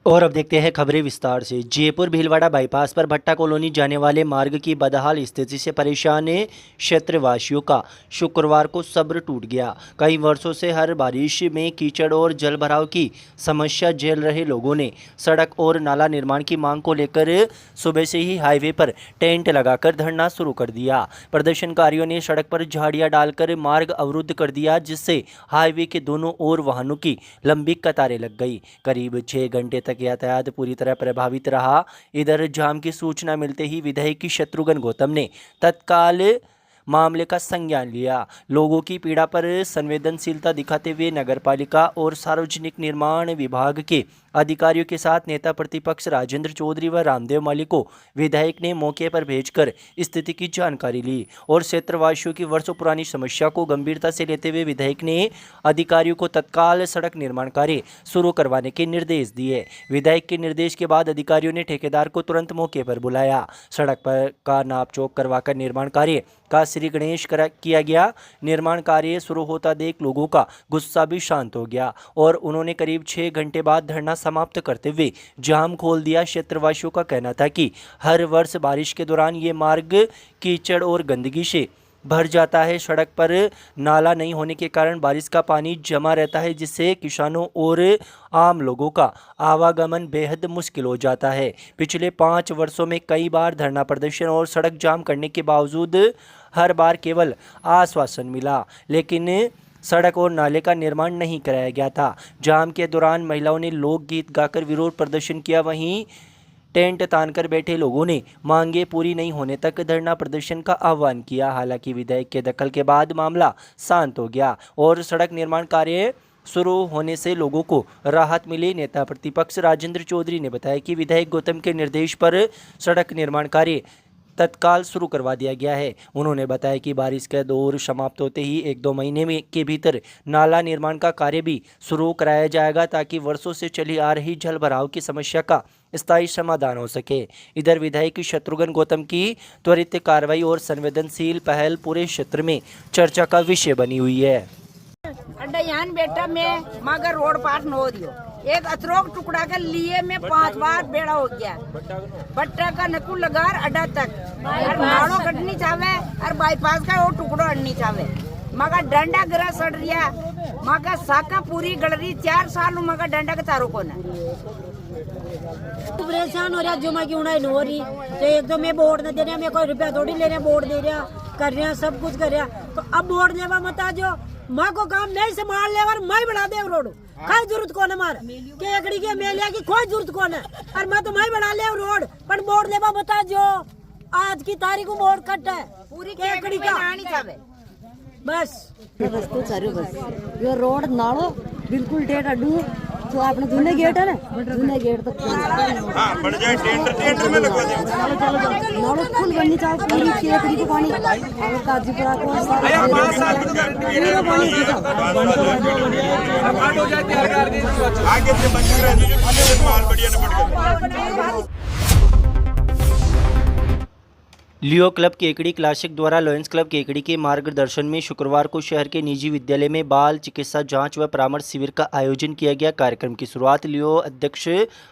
और अब देखते हैं खबरें विस्तार से। जयपुर भीलवाड़ा बाईपास पर भट्टा कॉलोनी जाने वाले मार्ग की बदहाल स्थिति से परेशान क्षेत्रवासियों का शुक्रवार को सब्र टूट गया। कई वर्षों से हर बारिश में कीचड़ और जलभराव की समस्या झेल रहे लोगों ने सड़क और नाला निर्माण की मांग को लेकर सुबह से ही हाईवे पर टेंट लगाकर धरना शुरू कर दिया। प्रदर्शनकारियों ने सड़क पर झाड़ियां डालकर मार्ग अवरुद्ध कर दिया, जिससे हाईवे के दोनों ओर वाहनों की लंबी कतारें लग गई। करीब 6 घंटे तक यातायात पूरी तरह प्रभावित रहा। इधर जाम की सूचना मिलते ही विधायक शत्रुघ्न गौतम ने तत्काल मामले का संज्ञान लिया। लोगों की पीड़ा पर संवेदनशीलता दिखाते हुए नगरपालिका और सार्वजनिक निर्माण विभाग के अधिकारियों के साथ नेता प्रतिपक्ष राजेंद्र चौधरी व रामदेव माली को विधायक ने मौके पर भेजकर स्थिति की जानकारी ली और क्षेत्रवासियों की वर्षों पुरानी समस्या को गंभीरता से लेते हुए विधायक ने अधिकारियों को तत्काल सड़क निर्माण कार्य शुरू करवाने के निर्देश दिए। विधायक के निर्देश के बाद अधिकारियों ने ठेकेदार को तुरंत मौके पर बुलाया। सड़क पर का नाप चौक करवाकर निर्माण कार्य का श्री गणेश किया गया। निर्माण कार्य शुरू होता देख लोगों का गुस्सा भी शांत हो गया और उन्होंने करीब 6 घंटे बाद धरना समाप्त करते हुए जाम खोल दिया। क्षेत्रवासियों का कहना था कि हर वर्ष बारिश के दौरान ये मार्ग कीचड़ और गंदगी से भर जाता है। सड़क पर नाला नहीं होने के कारण बारिश का पानी जमा रहता है, जिससे किसानों और आम लोगों का आवागमन बेहद मुश्किल हो जाता है। पिछले 5 वर्षों में कई बार धरना प्रदर्शन और सड़क जाम करने के बावजूद हर बार केवल आश्वासन मिला, लेकिन सड़क और नाले का निर्माण नहीं कराया गया था। जाम के दौरान महिलाओं ने लोकगीत गाकर विरोध प्रदर्शन किया। वहीं टेंट तानकर बैठे लोगों ने मांगे पूरी नहीं होने तक धरना प्रदर्शन का आह्वान किया। हालांकि विधायक के दखल के बाद मामला शांत हो गया और सड़क निर्माण कार्य शुरू होने से लोगों को राहत मिली। नेता प्रतिपक्ष राजेंद्र चौधरी ने बताया कि विधायक गौतम के निर्देश पर सड़क निर्माण कार्य तत्काल शुरू करवा दिया गया है। उन्होंने बताया कि बारिश का दौर समाप्त होते ही 1-2 महीने में के भीतर नाला निर्माण का कार्य भी शुरू कराया जाएगा, ताकि वर्षों से चली आ रही जल भराव की समस्या का स्थायी समाधान हो सके। इधर विधायक शत्रुघ्न गौतम की त्वरित कार्रवाई और संवेदनशील पहल पूरे क्षेत्र में चर्चा का विषय बनी हुई है। अड्डा यहाँ बेटा में मगर रोड पार न हो दियो, एक अतरोक टुकड़ा के लिए में 5 बार बेड़ा हो गया। बट्टा का नकुल लगार अड्डा तक नाड़ो कटनी चाहे और बाईपास का वो टुकड़ो अड़नी चाहे। मगर डंडा गिरा सड़ रिया, मगर साका पूरी गड़ रही 4 साल मगर डंडा के तारो को न परेशान हो रहा। जो मैं क्यों नहीं हो रही तो एक तो मैं बोर्ड न दे रहा, मैं कोई रुपया थोड़ी ले रहा, बोर्ड दे रहा कर रहा सब कुछ कर रहा। तो अब बोर्ड लेवा मता जो माँ को काम नहीं संभाल ले और मैं बढ़ा दे रोड, कोई जरूरत को न मार के एकड़ी के मेलिया की कोई जरूरत को न, और मैं तो मैं बढ़ा ले रोड पर बोर्ड लेवा बता जो आज की तारीख को बोर्ड कट है पूरी के एकड़ी का बस रस्तो चारो बस यो रोड नालो बिल्कुल डेट अड्डू तो आपने दूने गेट है ना, दूने गेट तक हां बढ़ जाए टेंडर में लगवा दे। नालो फुल बननी चाहिए पूरी केकड़ी को पानी और काजीपुरा को सारा पानी आगे से मंजूर है जो माल बढ़िया निपट गया। लियो क्लब केकड़ी क्लासिक द्वारा लॉयंस क्लब केकड़ी के मार्गदर्शन में शुक्रवार को शहर के निजी विद्यालय में बाल चिकित्सा जांच व परामर्श शिविर का आयोजन किया गया। कार्यक्रम की शुरुआत लियो अध्यक्ष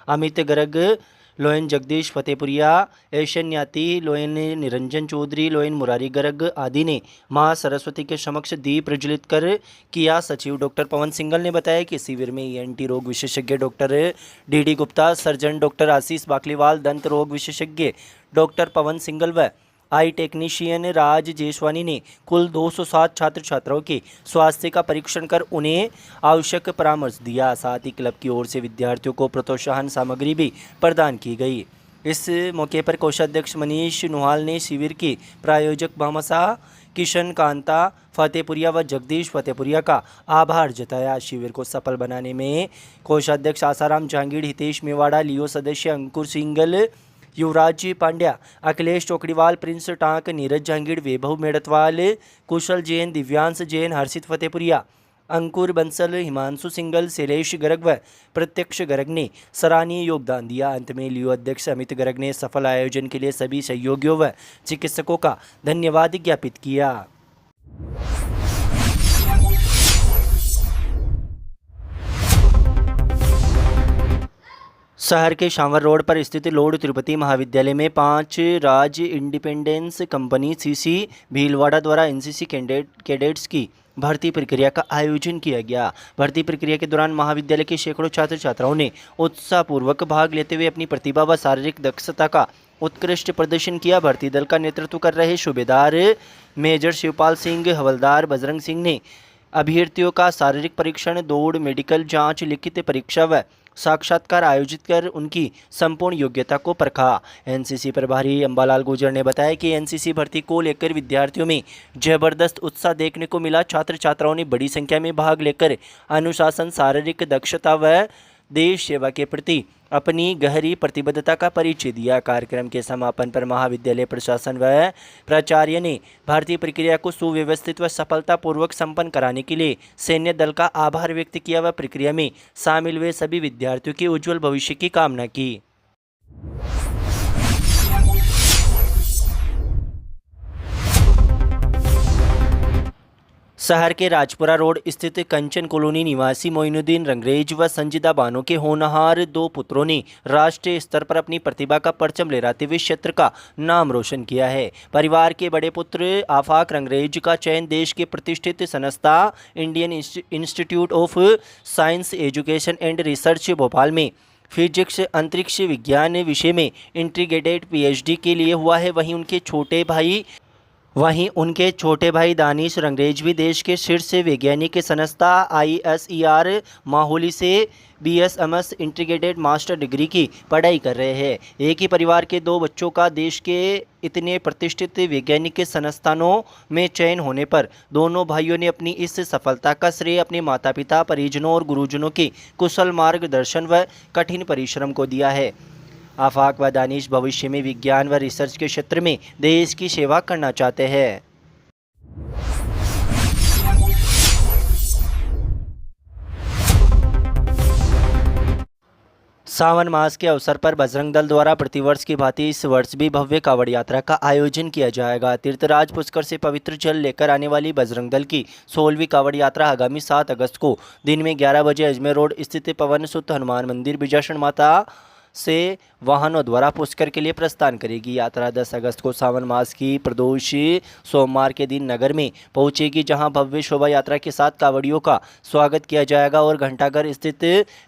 अमित गर्ग, लोयन जगदीश फतेहपुरिया, एशियन न्याती, लोयन निरंजन चौधरी, लोयन मुरारी गर्ग आदि ने मां सरस्वती के समक्ष दीप प्रज्वलित कर किया। सचिव डॉक्टर पवन सिंघल ने बताया कि शिविर में ENT रोग विशेषज्ञ doctor DD Gupta, surgeon doctor Ashish Bakliwal, दंत रोग विशेषज्ञ डॉक्टर पवन सिंघल व आई टेक्नीशियन राज जेसवानी ने कुल 207 छात्र छात्राओं के स्वास्थ्य का परीक्षण कर उन्हें आवश्यक परामर्श दिया। साथ ही क्लब की ओर से विद्यार्थियों को प्रोत्साहन सामग्री भी प्रदान की गई। इस मौके पर कोषाध्यक्ष मनीष नुहाल ने शिविर के प्रायोजक भामाशाह, किशन कांता फतेहपुरिया व जगदीश फतेहपुरिया का आभार जताया। शिविर को सफल बनाने में कोषाध्यक्ष आसाराम जहांगीर, हितेश मेवाड़ा, लियो सदस्य अंकुर सिंगल, युवराज पांड्या, अखिलेश चौकड़ीवाल, प्रिंस टांक, नीरज जहांगीर, वैभव मेड़तवाल, कुशल जैन, दिव्यांश जैन, हर्षित फतेहपुरिया, अंकुर बंसल, हिमांशु सिंगल, शैलेश गर्ग व प्रत्यक्ष गर्ग ने सराहनीय योगदान दिया। अंत में लियो अध्यक्ष अमित गर्ग ने सफल आयोजन के लिए सभी सहयोगियों व चिकित्सकों का धन्यवाद ज्ञापित किया। शहर के शांवर रोड पर स्थित लॉर्ड तिरुपति महाविद्यालय में 5 राज्य इंडिपेंडेंस कंपनी सीसी भीलवाड़ा द्वारा एनसीसी कैडेट्स की भर्ती प्रक्रिया का आयोजन किया गया। भर्ती प्रक्रिया के दौरान महाविद्यालय के सैकड़ों छात्र छात्राओं ने उत्साहपूर्वक भाग लेते हुए अपनी प्रतिभा व शारीरिक दक्षता का उत्कृष्ट प्रदर्शन किया। भर्ती दल का नेतृत्व कर रहे सूबेदार मेजर शिवपाल सिंह, हवलदार बजरंग सिंह ने अभ्यर्थियों का शारीरिक परीक्षण, दौड़, मेडिकल जांच, लिखित परीक्षा व साक्षात्कार आयोजित कर उनकी संपूर्ण योग्यता को परखा। एनसीसी प्रभारी अंबालाल गुर्जर ने बताया कि एनसीसी भर्ती को लेकर विद्यार्थियों में जबरदस्त उत्साह देखने को मिला। छात्र छात्राओं ने बड़ी संख्या में भाग लेकर अनुशासन, शारीरिक दक्षता व देश सेवा के प्रति अपनी गहरी प्रतिबद्धता का परिचय दिया। कार्यक्रम के समापन पर महाविद्यालय प्रशासन व प्राचार्य ने भर्ती प्रक्रिया को सुव्यवस्थित व सफलतापूर्वक संपन्न कराने के लिए सैन्य दल का आभार व्यक्त किया व प्रक्रिया में शामिल हुए सभी विद्यार्थियों के उज्जवल भविष्य की कामना की। शहर के राजपुरा रोड स्थित कंचन कॉलोनी निवासी मोइनुद्दीन रंगरेज व संजीदा बानो के होनहार 2 पुत्रों ने राष्ट्रीय स्तर पर अपनी प्रतिभा का परचम लहराते हुए क्षेत्र का नाम रोशन किया है। परिवार के बड़े पुत्र आफाक रंगरेज का चयन देश के प्रतिष्ठित संस्था Indian institute of science education and research Bhopal में फिजिक्स अंतरिक्ष विज्ञान विषय में इंटीग्रेटेड पीएचडी के लिए हुआ है। वहीं उनके छोटे भाई दानिश रंगरेज भी देश के शीर्ष वैज्ञानिक संस्था ISER माहौली से BSMS इंटीग्रेटेड मास्टर डिग्री की पढ़ाई कर रहे हैं। एक ही परिवार के 2 बच्चों का देश के इतने प्रतिष्ठित वैज्ञानिक संस्थानों में चयन होने पर दोनों भाइयों ने अपनी इस सफलता का श्रेय अपने माता पिता, परिजनों और गुरुजनों के कुशल मार्गदर्शन व कठिन परिश्रम को दिया है। आफाक व दानिश भविष्य में विज्ञान व रिसर्च के क्षेत्र में देश की सेवा करना चाहते हैं। सावन मास के अवसर पर बजरंग दल द्वारा प्रतिवर्ष की भांति इस वर्ष भी भव्य कावड़ यात्रा का आयोजन किया जाएगा। तीर्थराज पुष्कर से पवित्र जल लेकर आने वाली बजरंग दल की 16वीं कावड़ यात्रा आगामी 7 अगस्त को दिन में 11 बजे अजमेर रोड स्थित पवन सुत हनुमान मंदिर बिजासन माता से वाहनों द्वारा पुष्कर के लिए प्रस्थान करेगी। यात्रा 10 अगस्त को सावन मास की प्रदोष सोमवार के दिन नगर में पहुंचेगी, जहां भव्य शोभा यात्रा के साथ कावड़ियों का स्वागत किया जाएगा और घंटाघर स्थित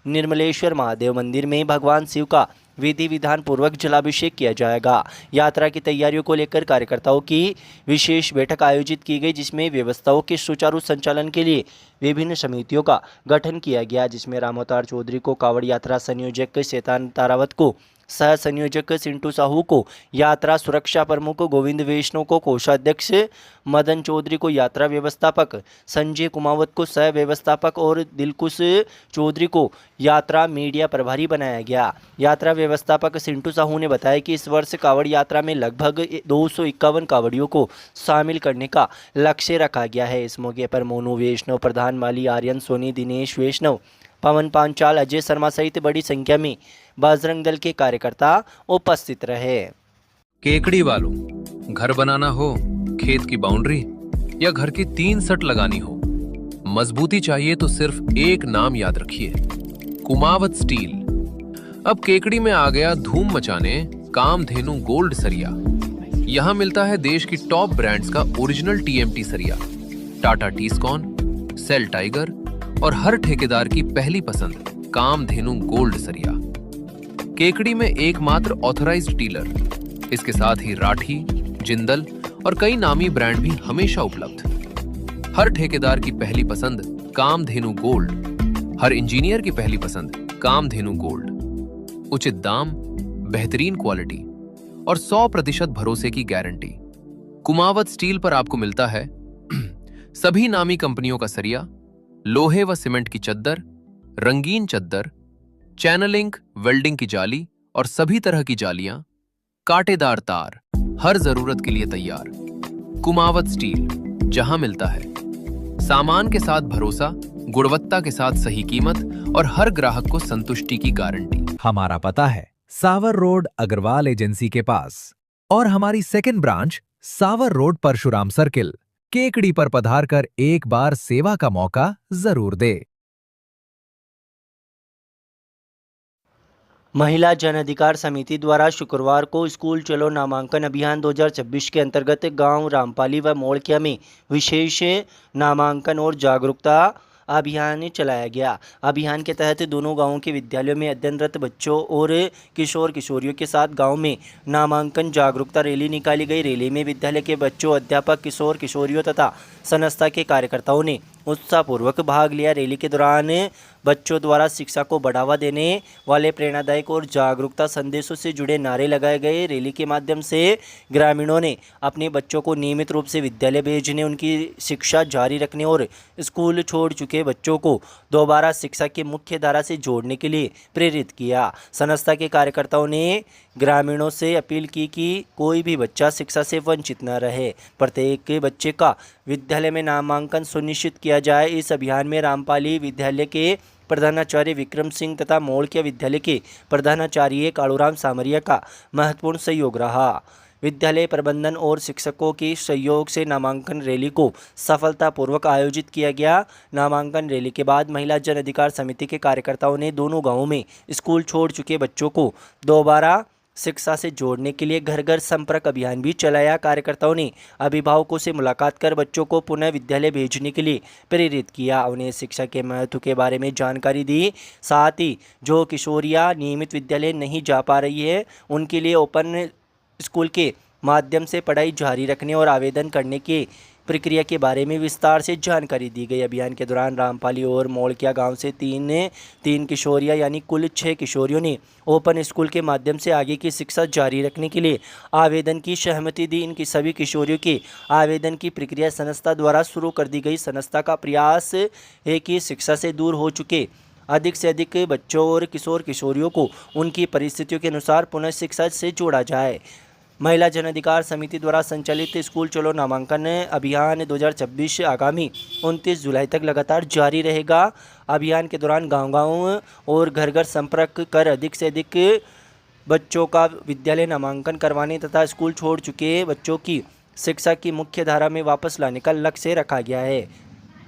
निर्मलेश्वर महादेव मंदिर में भगवान शिव का विधि विधान पूर्वक जलाभिषेक किया जाएगा। यात्रा की तैयारियों को लेकर कार्यकर्ताओं की विशेष बैठक आयोजित की गई, जिसमें व्यवस्थाओं के सुचारू संचालन के लिए विभिन्न समितियों का गठन किया गया, जिसमें रामअवतार चौधरी को कावड़ यात्रा संयोजक, शैतान तारावत को सह संयोजक, सिंटू साहू को यात्रा सुरक्षा प्रमुख, गोविंद वैष्णव को कोषाध्यक्ष, मदन चौधरी को यात्रा व्यवस्थापक, संजय कुमावत को सह व्यवस्थापक और दिलकुश चौधरी को यात्रा मीडिया प्रभारी बनाया गया। यात्रा व्यवस्थापक सिंटू साहू ने बताया कि इस वर्ष कावड़ यात्रा में लगभग 251 कावड़ियों को शामिल करने का लक्ष्य रखा गया है। इस मौके पर मोनू वैष्णव, प्रधान माली आर्यन सोनी, दिनेश वैष्णव, पवन पांचाल, अजय शर्मा सहित बड़ी संख्या में बजरंग दल के कार्यकर्ता उपस्थित रहे। केकड़ी वालों, घर बनाना हो, खेत की बाउंड्री या घर की 3 सट लगानी हो, मजबूती चाहिए तो सिर्फ एक नाम याद रखिए, कुमावत स्टील। अब केकड़ी में आ गया धूम मचाने कामधेनु गोल्ड सरिया। यहाँ मिलता है देश की टॉप ब्रांड्स का ओरिजिनल TMT सरिया, टाटा टीस्कॉन, सेल टाइगर और हर ठेकेदार की पहली पसंद कामधेनु गोल्ड सरिया। केकड़ी में एकमात्र ऑथराइज्ड डीलर, इसके साथ ही राठी, जिंदल और कई नामी ब्रांड भी हमेशा उपलब्ध। हर ठेकेदार की पहली पसंद कामधेनु गोल्ड, हर इंजीनियर की पहली पसंद कामधेनु गोल्ड। उचित दाम, बेहतरीन क्वालिटी और 100% भरोसे की गारंटी। कुमावत स्टील पर आपको मिलता है सभी नामी कंपनियों का सरिया, लोहे व सीमेंट की चद्दर, रंगीन चद्दर, चैनलिंग, वेल्डिंग की जाली और सभी तरह की जालियां, कांटेदार तार, हर जरूरत के लिए तैयार। कुमावत स्टील, जहां मिलता है सामान के साथ भरोसा, गुणवत्ता के साथ सही कीमत और हर ग्राहक को संतुष्टि की गारंटी। हमारा पता है सावर रोड अग्रवाल एजेंसी के पास और हमारी सेकंड ब्रांच सावर रोड परशुराम सर्किल। केकड़ी पर पधार कर एक बार सेवा का मौका जरूर दे। महिला जन अधिकार समिति द्वारा शुक्रवार को स्कूल चलो नामांकन अभियान 2026 के अंतर्गत गांव रामपाली व मोड़किया में विशेष नामांकन और जागरूकता अभियान चलाया गया। अभियान के तहत दोनों गांवों के विद्यालयों में अध्ययनरत बच्चों और किशोर किशोरियों के साथ गांव में नामांकन जागरूकता रैली निकाली गई। रैली में विद्यालय के बच्चों, अध्यापक, किशोर किशोरियों तथा संस्था के कार्यकर्ताओं ने उत्साहपूर्वक भाग लिया। रैली के दौरान बच्चों द्वारा शिक्षा को बढ़ावा देने वाले प्रेरणादायक और जागरूकता संदेशों से जुड़े नारे लगाए गए। रैली के माध्यम से ग्रामीणों ने अपने बच्चों को नियमित रूप से विद्यालय भेजने, उनकी शिक्षा जारी रखने और स्कूल छोड़ चुके बच्चों को दोबारा शिक्षा की मुख्य धारा से जोड़ने के लिए प्रेरित किया। संस्था के कार्यकर्ताओं ने ग्रामीणों से अपील की कि कोई भी बच्चा शिक्षा से वंचित न रहे, प्रत्येक बच्चे का विद्यालय में नामांकन सुनिश्चित किया जाए। इस अभियान में रामपाली विद्यालय के प्रधानाचार्य विक्रम सिंह तथा मोड़किया विद्यालय के प्रधानाचार्य कालूराम सामरिया का महत्वपूर्ण सहयोग रहा। विद्यालय प्रबंधन और शिक्षकों के सहयोग से नामांकन रैली को सफलतापूर्वक आयोजित किया गया। नामांकन रैली के बाद महिला जन अधिकार समिति के कार्यकर्ताओं ने दोनों गांवों में स्कूल छोड़ चुके बच्चों को दोबारा शिक्षा से जोड़ने के लिए घर घर संपर्क अभियान भी चलाया। कार्यकर्ताओं ने अभिभावकों से मुलाकात कर बच्चों को पुनः विद्यालय भेजने के लिए प्रेरित किया, उन्हें शिक्षा के महत्व के बारे में जानकारी दी। साथ ही जो किशोरियां नियमित विद्यालय नहीं जा पा रही है, उनके लिए ओपन स्कूल के माध्यम से पढ़ाई जारी रखने और आवेदन करने की प्रक्रिया के बारे में विस्तार से जानकारी दी गई। अभियान के दौरान रामपाली और मोड़किया गांव से तीन किशोरियां यानी कुल 6 किशोरियों ने ओपन स्कूल के माध्यम से आगे की शिक्षा जारी रखने के लिए आवेदन की सहमति दी। इनकी सभी किशोरियों के आवेदन की प्रक्रिया संस्था द्वारा शुरू कर दी गई। संस्था का प्रयास है कि शिक्षा से दूर हो चुके अधिक से अधिक बच्चों और किशोर किशोरियों को उनकी परिस्थितियों के अनुसार पुनः शिक्षा से जोड़ा जाए। महिला जन अधिकार समिति द्वारा संचालित स्कूल चलो नामांकन अभियान 2026 आगामी 29 जुलाई तक लगातार जारी रहेगा। अभियान के दौरान गांव-गांव और घर घर संपर्क कर अधिक से अधिक बच्चों का विद्यालय नामांकन करवाने तथा स्कूल छोड़ चुके बच्चों की शिक्षा की मुख्य धारा में वापस लाने का लक्ष्य रखा गया है।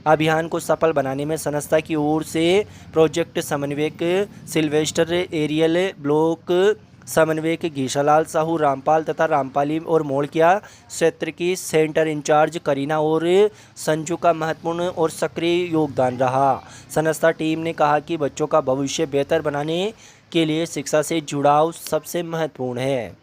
अभियान को सफल बनाने में संस्था की ओर से प्रोजेक्ट समन्वयक सिल्वेस्टर एरियल, ब्लॉक समन्वयक घीशालाल साहू रामपाल तथा रामपाली और मोड़किया क्षेत्र की सेंटर इंचार्ज करीना और संजू का महत्वपूर्ण और सक्रिय योगदान रहा। संस्था टीम ने कहा कि बच्चों का भविष्य बेहतर बनाने के लिए शिक्षा से जुड़ाव सबसे महत्वपूर्ण है।